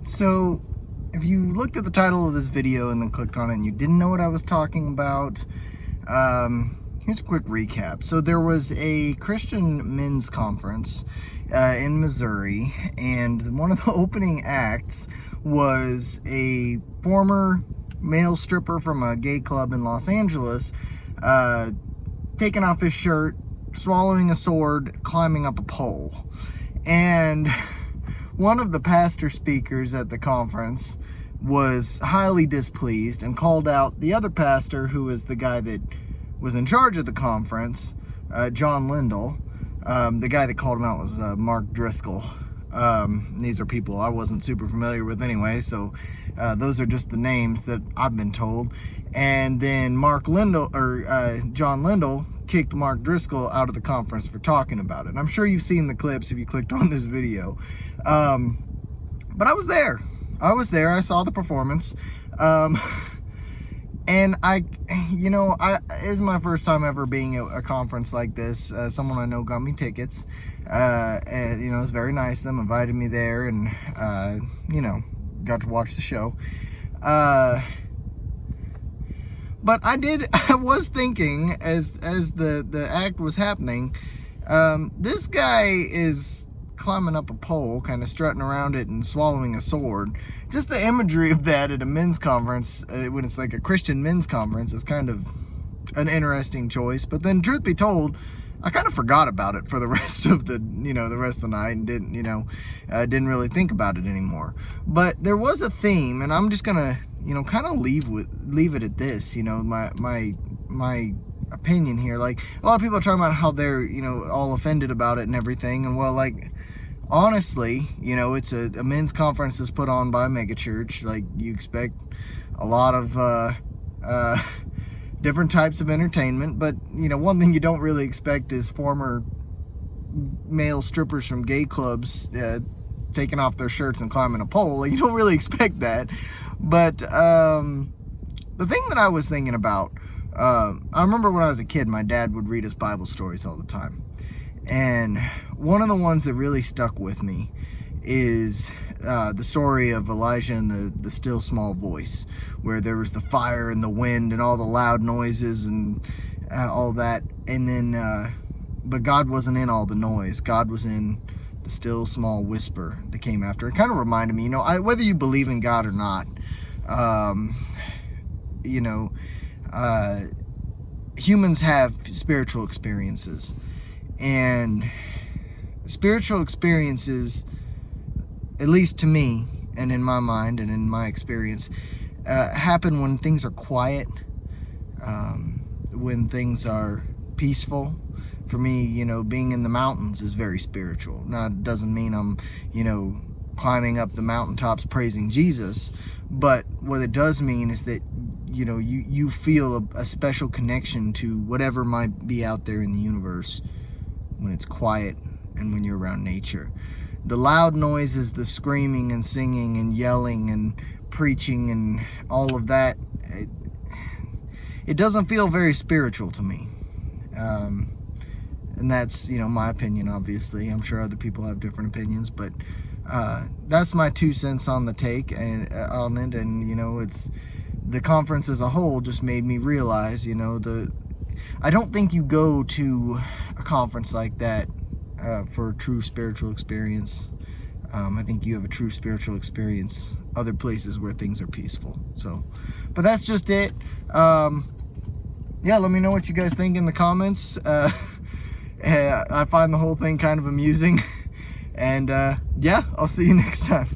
So, if you looked at the title of this video and then clicked on it and you didn't know what I was talking about, here's a quick recap. So there was a Christian men's conference in Missouri, and one of the opening acts was a former male stripper from a gay club in Los Angeles, taking off his shirt, swallowing a sword, climbing up a pole. And one of the pastor speakers at the conference was highly displeased and called out the other pastor, who was the guy that was in charge of the conference, John Lindell. The guy that called him out was Mark Driscoll. These are people I wasn't super familiar with anyway, so those are just the names that I've been told. And then John Lindell kicked Mark Driscoll out of the conference for talking about it. And I'm sure you've seen the clips if you clicked on this video. But I was there. I saw the performance. And it was my first time ever being at a conference like this. Someone I know got me tickets. And, it was very nice of them, invited me there, and, got to watch the show. But I was thinking as the act was happening, this guy is climbing up a pole, kind of strutting around it and swallowing a sword. Just the imagery of that at a men's conference, when it's like a Christian men's conference, is kind of an interesting choice. But then, truth be told, I kind of forgot about it for the rest of the night, and didn't really think about it anymore. But there was a theme, and I'm just gonna, kind of leave it at this. My opinion here. Like, a lot of people are talking about how they're, all offended about it and everything. And well, like, honestly, it's a men's conference that's put on by a megachurch. Like, you expect a lot of different types of entertainment, but one thing you don't really expect is former male strippers from gay clubs taking off their shirts and climbing a pole. Like, you don't really expect that. But the thing that I was thinking about, I remember when I was a kid, my dad would read us Bible stories all the time. And one of the ones that really stuck with me is the story of Elijah and the still small voice, where there was the fire and the wind and all the loud noises and all that. And then, but God wasn't in all the noise. God was in the still small whisper that came after. It kind of reminded me, whether you believe in God or not, humans have spiritual experiences, and spiritual experiences, at least to me and in my mind and in my experience, happen when things are quiet, when things are peaceful. For me, being in the mountains is very spiritual. Now, it doesn't mean I'm, climbing up the mountaintops praising Jesus, but what it does mean is that you feel a special connection to whatever might be out there in the universe when it's quiet and when you're around nature. The loud noises, the screaming and singing and yelling and preaching and all of that, it doesn't feel very spiritual to me. And that's, my opinion, obviously. I'm sure other people have different opinions, but that's my 2 cents on the take on it. And, it's the conference as a whole just made me realize, I don't think you go to a conference like that for a true spiritual experience. I think you have a true spiritual experience other places where things are peaceful. So, but that's just it. Yeah, let me know what you guys think in the comments. I find the whole thing kind of amusing. And yeah, I'll see you next time.